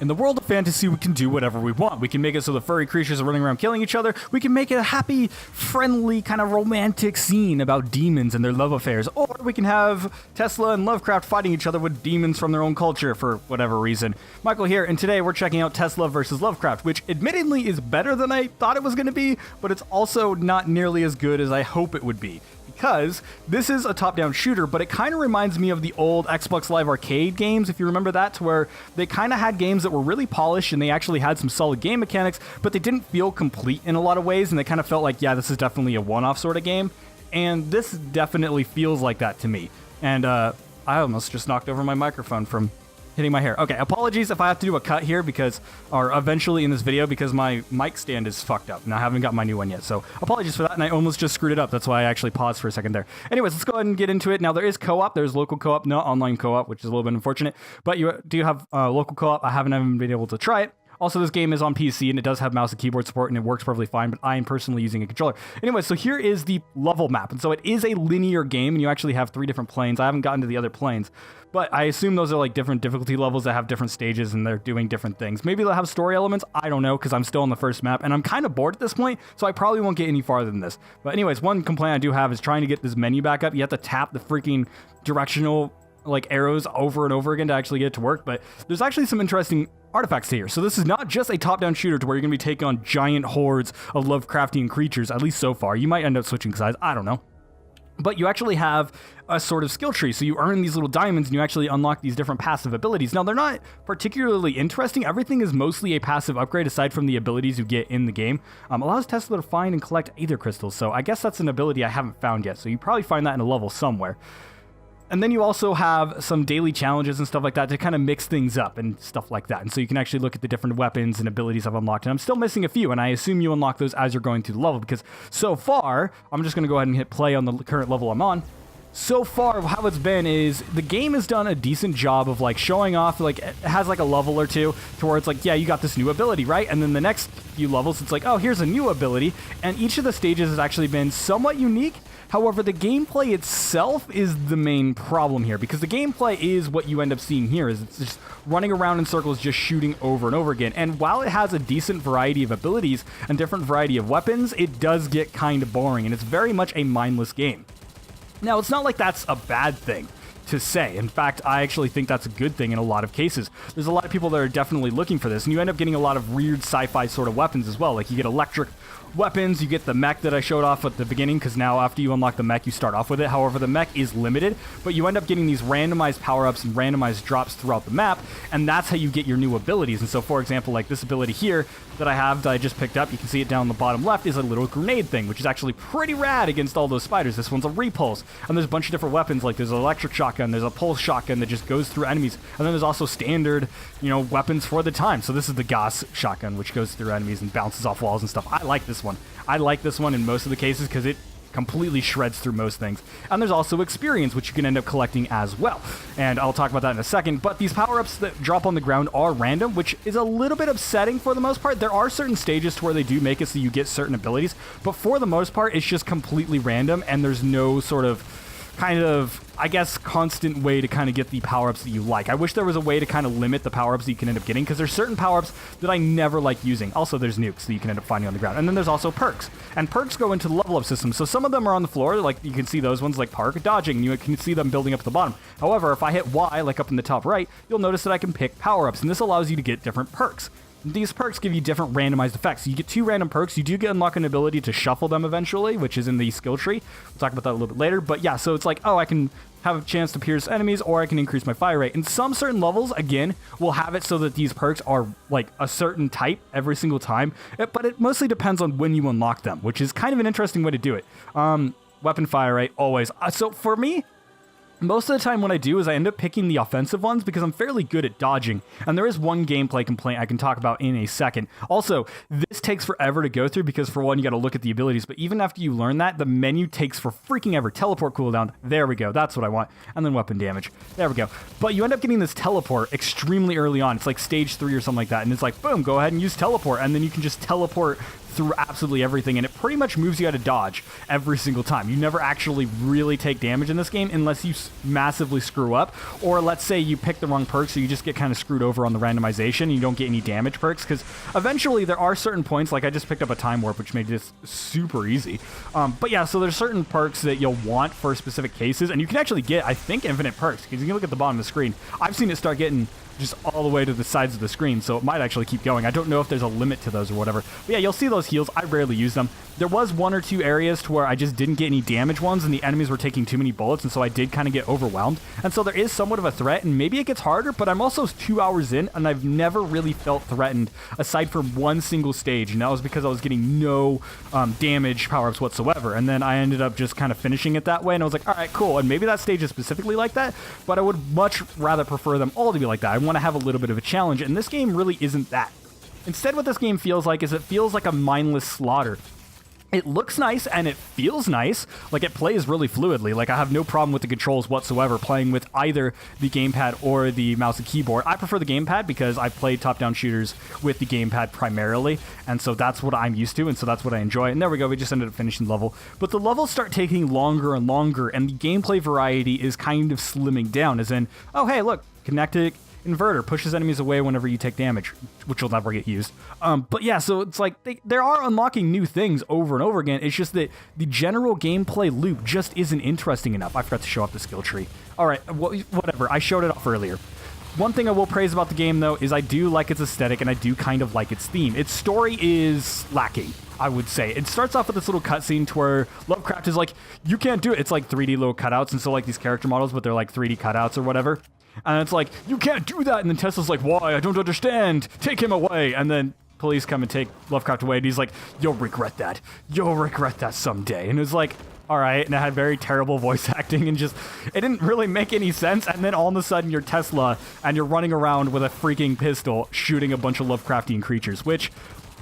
In the world of fantasy, we can do whatever we want. We can make it so the furry creatures are running around killing each other. We can make it a happy, friendly, kind of romantic scene about demons and their love affairs. Or we can have Tesla and Lovecraft fighting each other with demons from their own culture for whatever reason. Michael here, and today we're checking out Tesla vs Lovecraft, which admittedly is better than I thought it was going to be, but it's also not nearly as good as I hope it would be. Because this is a top-down shooter, but it kind of reminds me of the old Xbox Live Arcade games, if you remember that, to where they kind of had games that were really polished and they actually had some solid game mechanics, but they didn't feel complete in a lot of ways, and they kind of felt like, yeah, this is definitely a one-off sort of game, and this definitely feels like that to me. And I almost just knocked over my microphone from hitting my hair. Okay, apologies if I have to do a cut here or eventually in this video because my mic stand is fucked up and I haven't got my new one yet. So apologies for that, and I almost just screwed it up. That's why I actually paused for a second there. Anyways, let's go ahead and get into it. Now there is co-op. There's local co-op, not online co-op, which is a little bit unfortunate. But you do have local co-op. I haven't even been able to try it. Also, this game is on PC, and it does have mouse and keyboard support, and it works perfectly fine, but I am personally using a controller. Anyway, so here is the level map, and so it is a linear game, and you actually have 3 different planes. I haven't gotten to the other planes, but I assume those are like different difficulty levels that have different stages, and they're doing different things. Maybe they'll have story elements. I don't know, because I'm still on the first map, and I'm kind of bored at this point, so I probably won't get any farther than this. But anyways, one complaint I do have is trying to get this menu back up. You have to tap the freaking directional like arrows over and over again to actually get it to work, but there's actually some interesting artifacts here. So this is not just a top-down shooter to where you're going to be taking on giant hordes of Lovecraftian creatures, at least so far. You might end up switching sides, I don't know. But you actually have a sort of skill tree, so you earn these little diamonds and you actually unlock these different passive abilities. Now, they're not particularly interesting. Everything is mostly a passive upgrade aside from the abilities you get in the game. Allows Tesla to find and collect aether crystals, so I guess that's an ability I haven't found yet, so you probably find that in a level somewhere. And then you also have some daily challenges and stuff like that to kind of mix things up and stuff like that. And so you can actually look at the different weapons and abilities I've unlocked. And I'm still missing a few, and I assume you unlock those as you're going through the level, because so far, I'm just going to go ahead and hit play on the current level I'm on. So far, how it's been is the game has done a decent job of like showing off, like it has like a level or two to where it's like, yeah, you got this new ability, right? And then the next few levels, it's like, oh, here's a new ability. And each of the stages has actually been somewhat unique. However, the gameplay itself is the main problem here, because the gameplay is what you end up seeing here, is it's just running around in circles, just shooting over and over again. And while it has a decent variety of abilities and different variety of weapons, it does get kind of boring, and it's very much a mindless game. Now, it's not like that's a bad thing to say. In fact, I actually think that's a good thing in a lot of cases. There's a lot of people that are definitely looking for this, and you end up getting a lot of weird sci-fi sort of weapons as well. Like you get electric weapons, you get the mech that I showed off at the beginning, because now after you unlock the mech, you start off with it. However, the mech is limited, but you end up getting these randomized power-ups and randomized drops throughout the map, and that's how you get your new abilities. And so, for example, like this ability here that I have that I just picked up, you can see it down the bottom left, is a little grenade thing, which is actually pretty rad against all those spiders. This one's a repulse, and there's a bunch of different weapons, like there's an electric shotgun, there's a pulse shotgun that just goes through enemies, and then there's also standard, weapons for the time. So this is the Gauss shotgun, which goes through enemies and bounces off walls and stuff. I like this one. I like this one in most of the cases because it completely shreds through most things. And there's also experience, which you can end up collecting as well. And I'll talk about that in a second. But these power-ups that drop on the ground are random, which is a little bit upsetting for the most part. There are certain stages to where they do make it so you get certain abilities, but for the most part, it's just completely random, and there's no sort of I guess, constant way to kind of get the power-ups that you like. I wish there was a way to kind of limit the power-ups that you can end up getting, because there's certain power-ups that I never like using. Also, there's nukes that you can end up finding on the ground. And then there's also perks. And perks go into the level-up system. So some of them are on the floor, like you can see those ones like park dodging, and you can see them building up at the bottom. However, if I hit Y, like up in the top right, you'll notice that I can pick power-ups, and this allows you to get different perks. These perks give you different randomized effects. So you get 2 random perks. You do get unlock an ability to shuffle them eventually, which is in the skill tree. We'll talk about that a little bit later. But yeah, so it's like, oh, I can have a chance to pierce enemies, or I can increase my fire rate. And some certain levels, again, will have it so that these perks are like a certain type every single time. But it mostly depends on when you unlock them, which is kind of an interesting way to do it. Weapon fire rate, always. So for me, most of the time what I do is I end up picking the offensive ones because I'm fairly good at dodging. And there is one gameplay complaint I can talk about in a second. Also, this takes forever to go through because, for one, you got to look at the abilities. But even after you learn that, the menu takes for freaking ever. Teleport cooldown. There we go. That's what I want. And then weapon damage. There we go. But you end up getting this teleport extremely early on. It's like stage 3 or something like that. And it's like, boom, go ahead and use teleport. And then you can just teleport through absolutely everything, and it pretty much moves you out of dodge every single time. You never actually really take damage in this game unless you massively screw up, or let's say you pick the wrong perk, so you just get kind of screwed over on the randomization and you don't get any damage perks, because eventually there are certain points, like I just picked up a time warp, which made this super easy. But yeah, so there's certain perks that you'll want for specific cases, and you can actually get, I think, infinite perks, because you can look at the bottom of the screen. I've seen it start getting just all the way to the sides of the screen, so it might actually keep going. I don't know if there's a limit to those or whatever. But yeah, you'll see those heals. I rarely use them. There was one or two areas to where I just didn't get any damage ones, and the enemies were taking too many bullets, and so I did kind of get overwhelmed. And so there is somewhat of a threat, and maybe it gets harder, but I'm also 2 hours in, and I've never really felt threatened aside from one single stage, and that was because I was getting no damage power-ups whatsoever. And then I ended up just kind of finishing it that way, and I was like, all right, cool. And maybe that stage is specifically like that, but I would much rather prefer them all to be like that. I want to have a little bit of a challenge, and this game really isn't that. Instead, what this game feels like is it feels like a mindless slaughter. It looks nice and it feels nice, like it plays really fluidly. Like I have no problem with the controls whatsoever playing with either the gamepad or the mouse and keyboard. I prefer the gamepad because I've played top-down shooters with the gamepad primarily, and so that's what I'm used to, and so that's what I enjoy. And there we go, we just ended up finishing the level. But the levels start taking longer and longer, and the gameplay variety is kind of slimming down, as in, oh hey, look, kinetic inverter pushes enemies away whenever you take damage, which will never get used. But yeah, so it's like they are unlocking new things over and over again. It's just that the general gameplay loop just isn't interesting enough. I forgot to show off the skill tree. All right, whatever. I showed it off earlier. One thing I will praise about the game, though, is I do like its aesthetic and I do kind of like its theme. Its story is lacking, I would say. It starts off with this little cutscene to where Lovecraft is like, you can't do it. It's like 3D little cutouts, and so like these character models, but they're like 3D cutouts or whatever. And it's like, you can't do that. And then Tesla's like, why? I don't understand. Take him away. And then police come and take Lovecraft away. And he's like, you'll regret that. You'll regret that someday. And it was like, all right. And it had very terrible voice acting and just, it didn't really make any sense. And then all of a sudden you're Tesla and you're running around with a freaking pistol shooting a bunch of Lovecraftian creatures, which,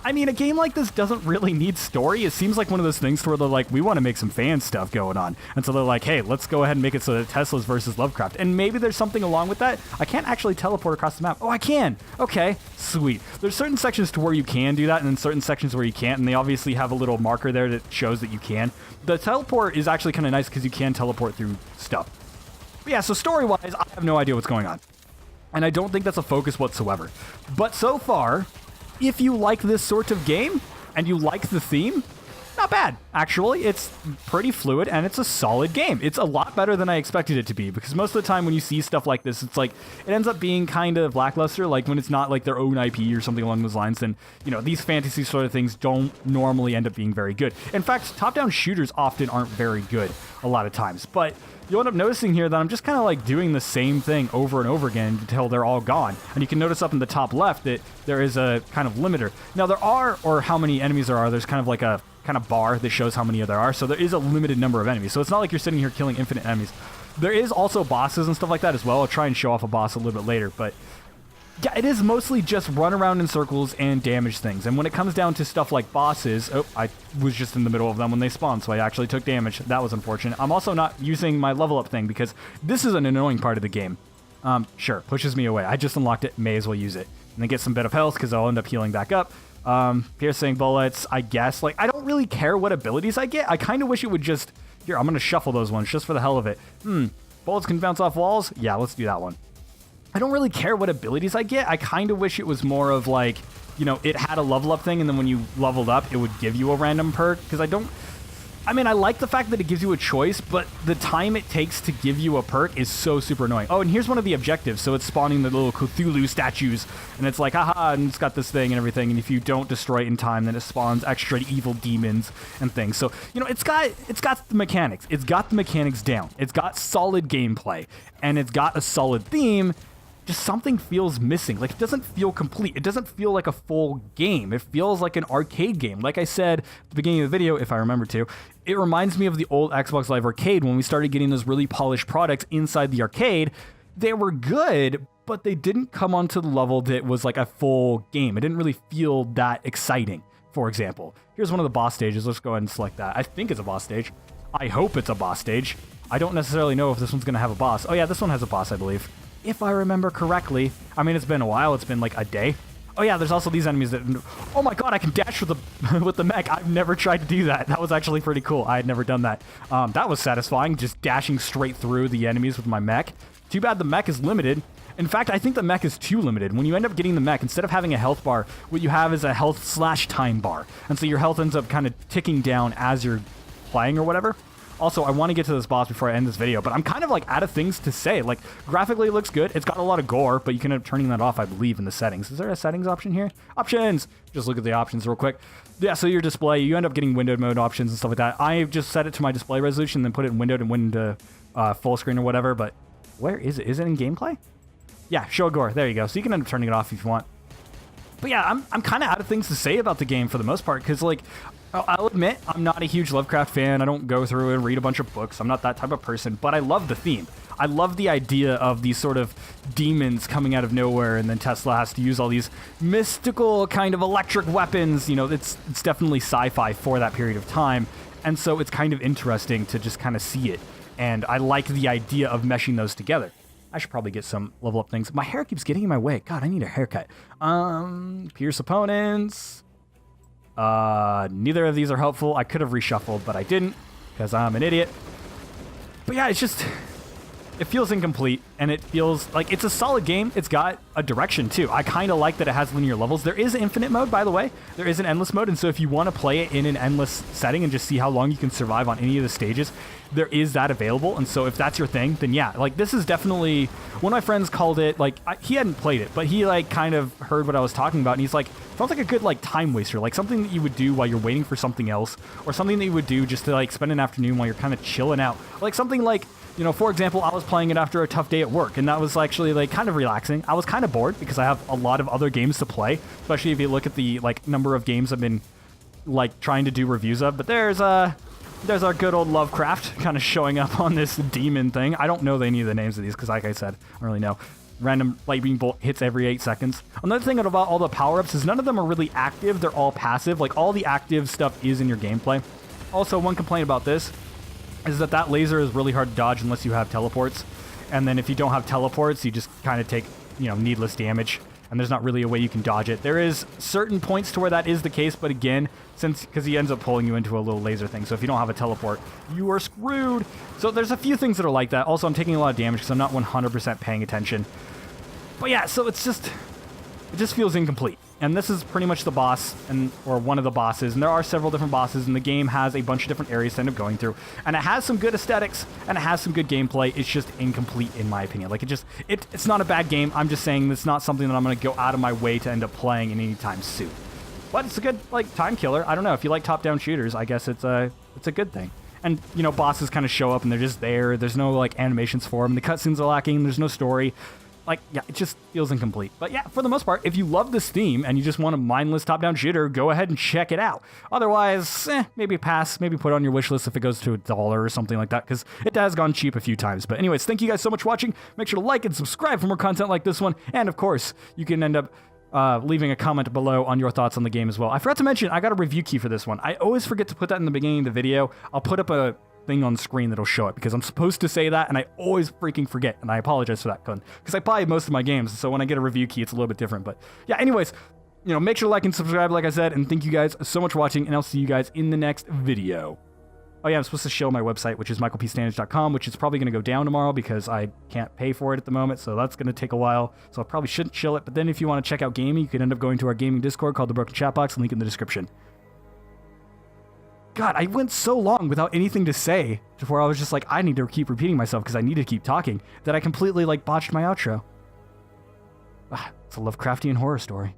I mean, a game like this doesn't really need story. It seems like one of those things where they're like, we want to make some fan stuff going on. And so they're like, hey, let's go ahead and make it so that Tesla's versus Lovecraft. And maybe there's something along with that. I can't actually teleport across the map. Oh, I can. Okay, sweet. There's certain sections to where you can do that and then certain sections where you can't. And they obviously have a little marker there that shows that you can. The teleport is actually kind of nice because you can teleport through stuff. But yeah, so story-wise, I have no idea what's going on. And I don't think that's a focus whatsoever. But so far, if you like this sort of game and you like the theme, not bad. Actually, it's pretty fluid and it's a solid game. It's a lot better than I expected it to be, because most of the time when you see stuff like this, it's like it ends up being kind of lackluster. Like when it's not like their own IP or something along those lines, then, you know, these fantasy sort of things don't normally end up being very good. In fact, top-down shooters often aren't very good a lot of times. But you'll end up noticing here that I'm just kind of like doing the same thing over and over again until they're all gone. And you can notice up in the top left that there is a kind of limiter. Now there are, or how many enemies there are, there's kind of like a kind of bar that shows how many there are. So there is a limited number of enemies. So it's not like you're sitting here killing infinite enemies. There is also bosses and stuff like that as well. I'll try and show off a boss a little bit later, but yeah, it is mostly just run around in circles and damage things. And when it comes down to stuff like bosses, oh, I was just in the middle of them when they spawned, so I actually took damage. That was unfortunate. I'm also not using my level up thing because this is an annoying part of the game. Sure, pushes me away. I just unlocked it, may as well use it. And then get some bit of health because I'll end up healing back up. Piercing bullets, I guess. Like, I don't really care what abilities I get. I kind of wish it would just... Here, I'm going to shuffle those ones just for the hell of it. Bullets can bounce off walls? Yeah, let's do that one. I don't really care what abilities I get. I kind of wish it was more of like, you know, it had a level up thing, and then when you leveled up, it would give you a random perk. Because I mean, I like the fact that it gives you a choice, but the time it takes to give you a perk is so super annoying. Oh, and here's one of the objectives. So it's spawning the little Cthulhu statues, and it's like, haha, and it's got this thing and everything, and if you don't destroy it in time, then it spawns extra evil demons and things. So, you know, it's got the mechanics. It's got the mechanics down. It's got solid gameplay, and it's got a solid theme. Just something feels missing. Like, it doesn't feel complete. It doesn't feel like a full game. It feels like an arcade game. Like I said at the beginning of the video, if I remember to, it reminds me of the old Xbox Live Arcade when we started getting those really polished products inside the arcade. They were good, but they didn't come onto the level that was like a full game. It didn't really feel that exciting, for example. Here's one of the boss stages. Let's go ahead and select that. I think it's a boss stage. I hope it's a boss stage. I don't necessarily know if this one's going to have a boss. Oh yeah, this one has a boss, I believe. If I remember correctly. I mean, it's been a while. It's been like a day. Oh yeah, there's also these enemies that, oh my god, I can dash with the with the mech. I've never tried to do that. That was actually pretty cool. I had never done that. That was satisfying, just dashing straight through the enemies with my mech. Too bad the mech is limited. In fact, I think the mech is too limited. When you end up getting the mech, instead of having a health bar, what you have is a health/time bar. And so your health ends up kind of ticking down as you're playing or whatever. Also, I want to get to this boss before I end this video, but I'm kind of like out of things to say. Like, graphically it looks good. It's got a lot of gore, but you can end up turning that off, I believe, in the settings. Is there a settings option here? Options! Just look at the options real quick. Yeah, so your display, you end up getting windowed mode options and stuff like that. I just set it to my display resolution, then put it in windowed and went into full screen or whatever, but where is it? Is it in gameplay? Yeah, show gore. There you go. So you can end up turning it off if you want. But yeah, I'm kind of out of things to say about the game for the most part, because, like, I'll admit, I'm not a huge Lovecraft fan. I don't go through and read a bunch of books. I'm not that type of person, but I love the theme. I love the idea of these sort of demons coming out of nowhere, and then Tesla has to use all these mystical kind of electric weapons. You know, it's definitely sci-fi for that period of time, and so it's kind of interesting to just kind of see it. And I like the idea of meshing those together. I should probably get some level up things. My hair keeps getting in my way. God, I need a haircut. Pierce opponents. Neither of these are helpful. I could have reshuffled, but I didn't because I'm an idiot. But yeah, it's just, it feels incomplete, and it feels like it's a solid game. It's got a direction too. I kind of like that it has linear levels. There is infinite mode, by the way. There is an endless mode, and so if you want to play it in an endless setting and just see how long you can survive on any of the stages, there is that available. And so if that's your thing, then yeah, like this is definitely, one of my friends called it, like, he hadn't played it, but he like kind of heard what I was talking about, and he's like, sounds like a good like time waster, like something that you would do while you're waiting for something else, or something that you would do just to like spend an afternoon while you're kind of chilling out, like something like, you know, for example, I was playing it after a tough day at work, and that was actually like kind of relaxing. I was kind of bored because I have a lot of other games to play, especially if you look at the like number of games I've been like trying to do reviews of. But there's our good old Lovecraft kind of showing up on this demon thing. I don't know any of the names of these because, like I said, I don't really know. Random lightning bolt hits every 8 seconds. Another thing about all the power-ups is none of them are really active. They're all passive. Like, all the active stuff is in your gameplay. Also, one complaint about this is that laser is really hard to dodge unless you have teleports. And then if you don't have teleports, you just kind of take, you know, needless damage. And there's not really a way you can dodge it. There is certain points to where that is the case, but again, because he ends up pulling you into a little laser thing, so if you don't have a teleport, you are screwed. So there's a few things that are like that. Also, I'm taking a lot of damage because I'm not 100% paying attention. But yeah, so it just feels incomplete. And this is pretty much the boss, or one of the bosses, and there are several different bosses, and the game has a bunch of different areas to end up going through. And it has some good aesthetics, and it has some good gameplay. It's just incomplete, in my opinion. Like, it's not a bad game. I'm just saying it's not something that I'm going to go out of my way to end up playing in any time soon. But it's a good, like, time killer. I don't know. If you like top-down shooters, I guess it's a good thing. And, you know, bosses kind of show up, and they're just there. There's no, like, animations for them. The cutscenes are lacking. There's no story. Like, yeah, it just feels incomplete. But yeah, for the most part, if you love this theme and you just want a mindless top-down shooter, go ahead and check it out. Otherwise, maybe pass, maybe put it on your wish list if it goes to $1 or something like that, because it has gone cheap a few times. But anyways, thank you guys so much for watching. Make sure to like and subscribe for more content like this one. And of course, you can end up leaving a comment below on your thoughts on the game as well. I forgot to mention, I got a review key for this one. I always forget to put that in the beginning of the video. I'll put up a thing on screen that'll show it because I'm supposed to say that and I always freaking forget, and I apologize for that, because I play most of my games, so when I get a review key it's a little bit different. But yeah, anyways, you know, make sure to like and subscribe like I said, and thank you guys so much for watching, and I'll see you guys in the next video. Oh yeah, I'm supposed to show my website, which is michaelpstanich.com, which is probably going to go down tomorrow because I can't pay for it at the moment, so that's going to take a while, so I probably shouldn't chill it. But then if you want to check out gaming, you can end up going to our gaming Discord called the Broken Chat Box, link in the description. God, I went so long without anything to say before I was just like, I need to keep repeating myself because I need to keep talking, that I completely like botched my outro. It's a Lovecraftian horror story.